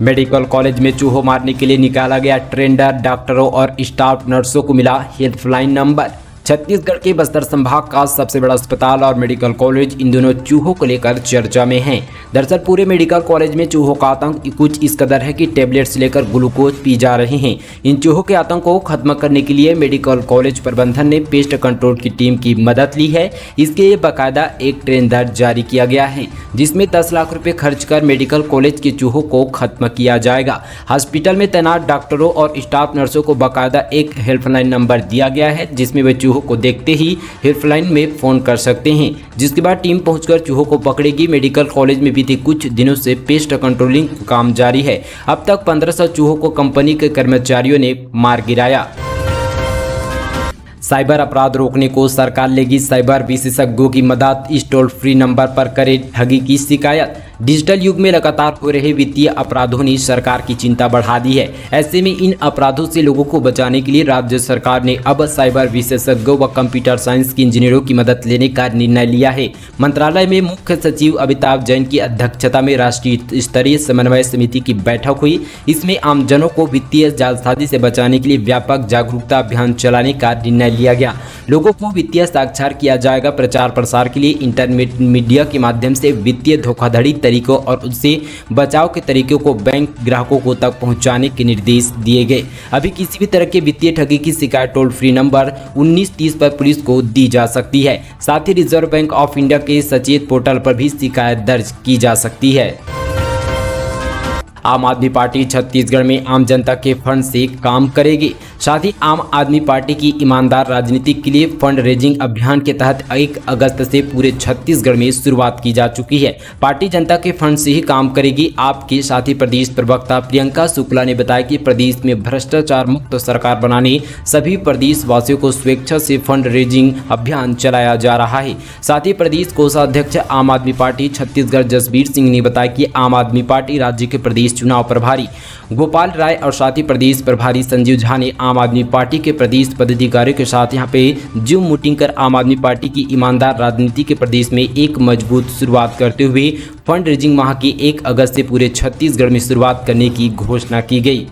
Medical college में चूहों मारने के लिए निकाला गया टेंडर, डॉक्टरों और स्टाफ नर्सों को मिला हेल्पलाइन नंबर। छत्तीसगढ़ के बस्तर संभाग का सबसे बड़ा अस्पताल और मेडिकल कॉलेज इन दोनों चूहों को लेकर चर्चा में है। दरअसल पूरे मेडिकल कॉलेज में चूहों का आतंक कुछ इस कदर है कि टैबलेट्स लेकर ग्लूकोज पी जा रहे हैं। इन चूहों के आतंक को खत्म करने के लिए मेडिकल कॉलेज प्रबंधन ने पेस्ट कंट्रोल की टीम की मदद ली है। इसके लिए बाकायदा एक टेंडर जारी किया गया है, जिसमें 10 लाख रुपए खर्च कर मेडिकल कॉलेज के चूहों को खत्म किया जाएगा। हॉस्पिटल में तैनात डॉक्टरों और स्टाफ नर्सों को बाकायदा एक हेल्पलाइन नंबर दिया गया है, जिसमें वे चूहों को देखते ही हेल्पलाइन में फोन कर सकते हैं, जिसके बाद टीम पहुंचकर चूहों को पकड़ेगी। मेडिकल कॉलेज में बीते कुछ दिनों से पेस्ट कंट्रोलिंग काम जारी है। अब तक 1500 चूहों को कंपनी के कर्मचारियों ने मार गिराया। साइबर अपराध रोकने को सरकार लेगी साइबर विशेषज्ञों की मदद। इस टोल फ्री नंबर पर करें ठगी की शिकायत। डिजिटल युग में लगातार हो रहे वित्तीय अपराधों ने सरकार की चिंता बढ़ा दी है। ऐसे में इन अपराधों से लोगों को बचाने के लिए राज्य सरकार ने अब साइबर विशेषज्ञों व कंप्यूटर साइंस के इंजीनियरों की मदद लेने का निर्णय लिया है। मंत्रालय में मुख्य सचिव अमिताभ जैन की अध्यक्षता में राष्ट्रीय स्तरीय समन्वय समिति की बैठक हुई। इसमें आमजनों को वित्तीय जालसाजी से बचाने के लिए व्यापक जागरूकता अभियान चलाने का निर्णय लिया गया। लोगों को वित्तीय साक्षर किया जाएगा। प्रचार प्रसार के लिए इंटरनेट मीडिया के माध्यम से वित्तीय धोखाधड़ी तरीकों और उससे बचाव के तरीकों को बैंक ग्राहकों को तक पहुंचाने के निर्देश दिए गए। अभी किसी भी तरह के वित्तीय ठगी की शिकायत टोल फ्री नंबर 1930 पर पुलिस को दी जा सकती है। साथ ही रिजर्व बैंक ऑफ इंडिया के सचेत पोर्टल पर भी शिकायत दर्ज की जा सकती है। आम आदमी पार्टी छत्तीसगढ़ में आम जनता के फंड से काम करेगी। साथ ही आम आदमी पार्टी की ईमानदार राजनीति के लिए फंड रेजिंग अभियान के तहत 1 अगस्त से पूरे छत्तीसगढ़ में शुरुआत की जा चुकी है। पार्टी जनता के फंड से ही काम करेगी। आपके साथ ही प्रदेश प्रवक्ता प्रियंका शुक्ला ने बताया कि प्रदेश में भ्रष्टाचार मुक्त सरकार बनाने सभी प्रदेश वासियों को स्वेच्छा से फंड रेजिंग अभियान चलाया जा रहा है। साथ ही प्रदेश कोषाध्यक्ष आम आदमी पार्टी छत्तीसगढ़ जसबीर सिंह ने बताया कि आम आदमी पार्टी राज्य के प्रदेश चुनाव प्रभारी गोपाल राय और साथ ही प्रदेश प्रभारी संजीव झा ने आम आदमी पार्टी के प्रदेश पदाधिकारियों के साथ यहां पे जूम मीटिंग कर आम आदमी पार्टी की ईमानदार राजनीति के प्रदेश में एक मजबूत शुरुआत करते हुए फंड रेजिंग माह की 1 अगस्त से पूरे छत्तीसगढ़ में शुरुआत करने की घोषणा की गई।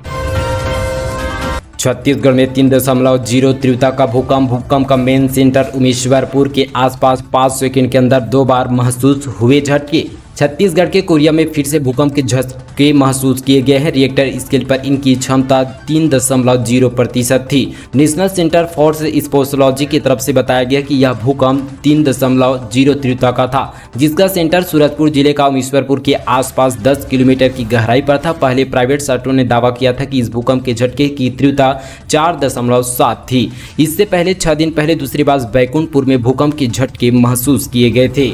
छत्तीसगढ़ में 3.0 तीव्रता का भूकंप का मेन सेंटर उमेश्वरपुर के आसपास 5 सेकंड के अंदर 2 बार महसूस हुए झटके। छत्तीसगढ़ के कोरिया में फिर से भूकंप के झटके महसूस किए गए हैं। रिएक्टर स्केल पर इनकी क्षमता 3.0% थी। नेशनल सेंटर फॉर स्पेशोलॉजी की तरफ से बताया गया कि यह भूकंप 3.0 तीव्रता का था, जिसका सेंटर सूरजपुर जिले का उमेश्वरपुर के आसपास 10 किलोमीटर की गहराई पर था। पहले प्राइवेट सेक्टरों ने दावा किया था कि इस भूकंप के झटके की तीव्रता 4.7 थी। इससे पहले 6 दिन पहले दूसरी बार बैकुंठपुर में भूकंप के झटके महसूस किए गए थे।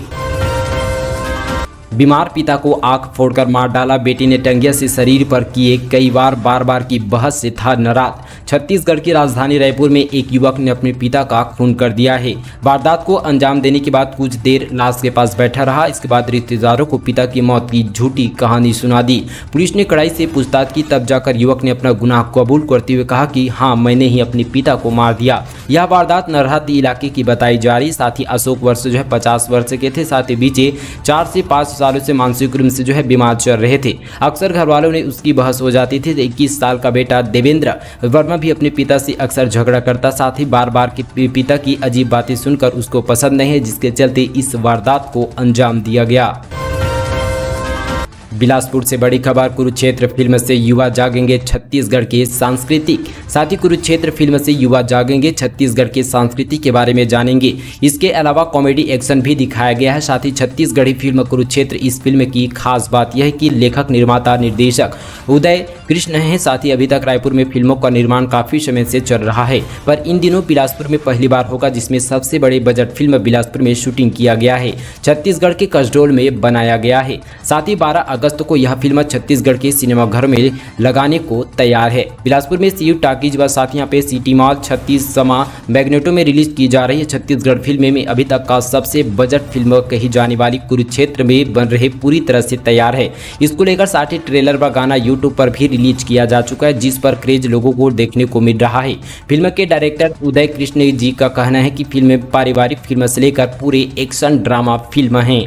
बीमार पिता को आंख फोड़कर मार डाला। बेटी ने टंगिया से शरीर पर किए कई बार की बहस से था नाराज। छत्तीसगढ़ की राजधानी रायपुर में एक युवक ने अपने पिता का खून कर दिया है। वारदात को अंजाम देने के बाद कुछ देर लाश के पास बैठा रहा। इसके बाद रिश्तेदारों को पिता की मौत की झूठी कहानी सुना दी। पुलिस ने कड़ाई से पूछताछ की, तब जाकर युवक ने अपना गुनाह कबूल करते हुए कहा कि हाँ, मैंने ही अपने पिता को मार दिया। यह वारदात नरहत इलाके की बताई जा रही। साथ ही अशोक वर्ष 50 वर्ष के थे। साथ ही बीते 4 से 5 सालों से मानसिक रूप से बीमार चल रहे थे। अक्सर घर वालों ने उसकी बहस हो जाती थी। 21 साल का बेटा देवेंद्र वर्मा भी अपने पिता से अक्सर झगड़ा करता। साथ ही बार पिता की अजीब बातें सुनकर उसको पसंद नहीं है, जिसके चलते इस वारदात को अंजाम दिया गया। बिलासपुर से बड़ी खबर। कुरुक्षेत्र फिल्म से युवा जागेंगे छत्तीसगढ़ के सांस्कृतिक। साथ ही कुरुक्षेत्र फिल्म से युवा जागेंगे छत्तीसगढ़ के संस्कृति के बारे में जानेंगे। इसके अलावा कॉमेडी एक्शन भी दिखाया गया है। साथ ही छत्तीसगढ़ी फिल्म कुरुक्षेत्र, इस फिल्म की खास बात यह है कि लेखक निर्माता निर्देशक उदय कृष्ण हैं। साथ ही अभी तक रायपुर में फिल्मों का निर्माण काफी समय से चल रहा है, पर इन दिनों बिलासपुर में पहली बार होगा जिसमें सबसे बड़े बजट फिल्म बिलासपुर में शूटिंग किया गया है। छत्तीसगढ़ के कसडोल में बनाया गया है। साथ ही 12 अगस्त को यह फिल्म छत्तीसगढ़ के सिनेमाघर में लगाने को तैयार है। बिलासपुर में सीयू टाकीज व साथ यहाँ पे सिटी मॉल 36 समा मैग्नेटो में रिलीज की जा रही है। छत्तीसगढ़ फिल्म में अभी तक का सबसे बजट फिल्म कही जाने वाली कुरुक्षेत्र में बन रहे पूरी तरह से तैयार है। इसको लेकर साथ ही ट्रेलर व गाना यूट्यूब पर भी रिलीज किया जा चुका है, जिस पर क्रेज लोगों को देखने को मिल रहा है। फिल्म के डायरेक्टर उदय कृष्ण जी का कहना है कि फिल्म पारिवारिक फिल्म से लेकर पूरे एक्शन ड्रामा फिल्म है।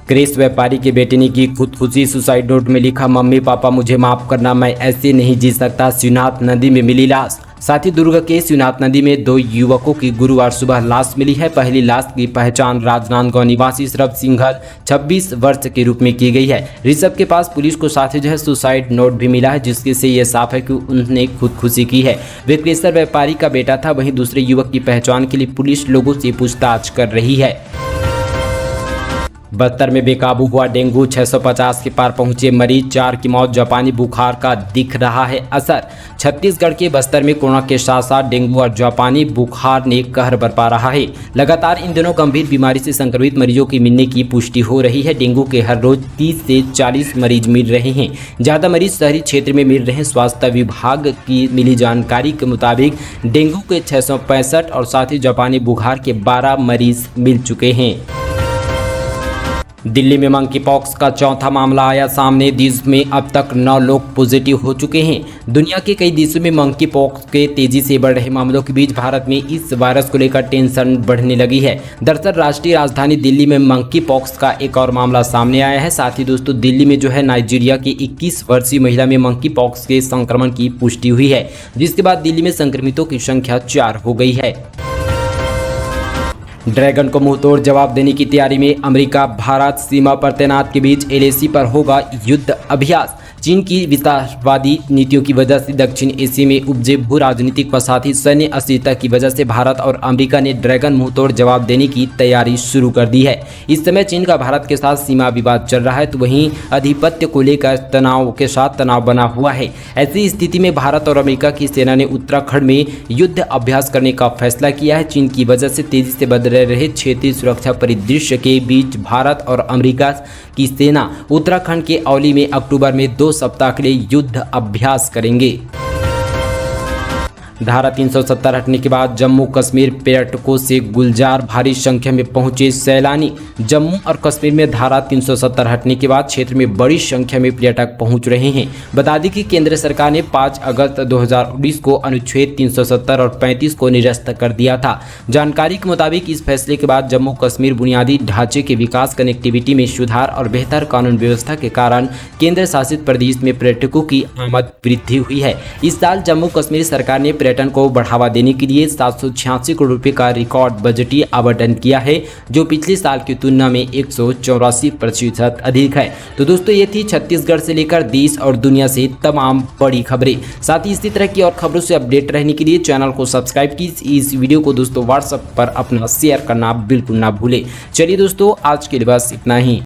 क्रेस व्यापारी के बेटे ने की खुदकुशी। सुसाइड नोट में लिखा, मम्मी पापा मुझे माफ करना, मैं ऐसे नहीं जी सकता। शिवनाथ नदी में मिली लाश। साथ ही दुर्ग के शिवनाथ नदी में 2 युवकों की गुरुवार सुबह लाश मिली है। पहली लाश की पहचान राजनांदगांव निवासी ऋषभ सिंघल 26 वर्ष के रूप में की गई है। ऋषभ के पास पुलिस को साथ ही सुसाइड नोट भी मिला है, जिसके से ये साफ है कि उन्होंने खुदकुशी की है। वे क्रेशर व्यापारी का बेटा था। वहीं दूसरे युवक की पहचान के लिए पुलिस लोगों से पूछताछ कर रही है। बस्तर में बेकाबू हुआ डेंगू, 650 के पार पहुंचे मरीज, 4 की मौत। जापानी बुखार का दिख रहा है असर। छत्तीसगढ़ के बस्तर में कोरोना के साथ साथ डेंगू और जापानी बुखार ने कहर बरपा रहा है। लगातार इन दिनों गंभीर बीमारी से संक्रमित मरीजों की मिलने की पुष्टि हो रही है। डेंगू के हर रोज 30 से 40 मरीज मिल रहे हैं। ज़्यादा मरीज शहरी क्षेत्र में मिल रहे हैं। स्वास्थ्य विभाग की मिली जानकारी के मुताबिक डेंगू के 665 और साथ ही जापानी बुखार के 12 मरीज मिल चुके हैं। दिल्ली में मंकी पॉक्स का चौथा मामला आया सामने। देश में अब तक 9 लोग पॉजिटिव हो चुके हैं। दुनिया के कई देशों में मंकी पॉक्स के तेजी से बढ़ रहे मामलों के बीच भारत में इस वायरस को लेकर टेंशन बढ़ने लगी है। दरअसल राष्ट्रीय राजधानी दिल्ली में मंकी पॉक्स का एक और मामला सामने आया है। साथ ही दोस्तों, दिल्ली में जो है नाइजीरिया की 21 वर्षीय महिला में मंकी पॉक्स के संक्रमण की पुष्टि हुई है, जिसके बाद दिल्ली में संक्रमितों की संख्या 4 हो गई है। ड्रैगन को मुंहतोड़ जवाब देने की तैयारी में अमेरिका। भारत सीमा पर तैनात के बीच एलएसी पर होगा युद्ध अभ्यास। चीन की विस्तारवादी नीतियों की वजह से दक्षिण एशिया में उपजे भू राजनीतिक व साथ ही सैन्य अस्थिरता की वजह से भारत और अमेरिका ने ड्रैगन मुंहतोड़ जवाब देने की तैयारी शुरू कर दी है। इस समय चीन का भारत के साथ सीमा विवाद चल रहा है, तो वहीं आधिपत्य को लेकर तनाव बना हुआ है। ऐसी स्थिति में भारत और अमेरिका की सेना ने उत्तराखंड में युद्ध अभ्यास करने का फैसला किया है। चीन की वजह से तेजी से बदल रहे क्षेत्रीय सुरक्षा परिदृश्य के बीच भारत और अमेरिका की सेना उत्तराखंड के औली में अक्टूबर में 2 सप्ताह के लिए युद्ध अभ्यास करेंगे। धारा 370 हटने के बाद जम्मू कश्मीर पर्यटकों से गुलजार। भारी संख्या में पहुंचे सैलानी। जम्मू और कश्मीर में धारा 370 हटने के बाद क्षेत्र में बड़ी संख्या में पर्यटक पहुंच रहे हैं। बता दें कि केंद्र सरकार ने 5 अगस्त 2019 को अनुच्छेद 370 और 35 को निरस्त कर दिया था। जानकारी के मुताबिक इस फैसले के बाद जम्मू कश्मीर बुनियादी ढांचे के विकास, कनेक्टिविटी में सुधार और बेहतर कानून व्यवस्था के कारण केंद्र शासित प्रदेश में पर्यटकों की आमद वृद्धि हुई है। इस साल जम्मू कश्मीर सरकार ने पर्यटन को बढ़ावा देने के लिए 786 करोड़ रुपए का रिकॉर्ड बजटीय आवंटन किया है, जो पिछले साल की तुलना में 184% अधिक है। तो दोस्तों, ये थी छत्तीसगढ़ से लेकर देश और दुनिया से तमाम बड़ी खबरें। साथ ही इसी तरह की और खबरों से अपडेट रहने के लिए चैनल को सब्सक्राइब कीजिए। इस वीडियो को दोस्तों व्हाट्सएप पर अपना शेयर करना बिल्कुल ना भूले। चलिए दोस्तों, आज के लिए बस इतना ही।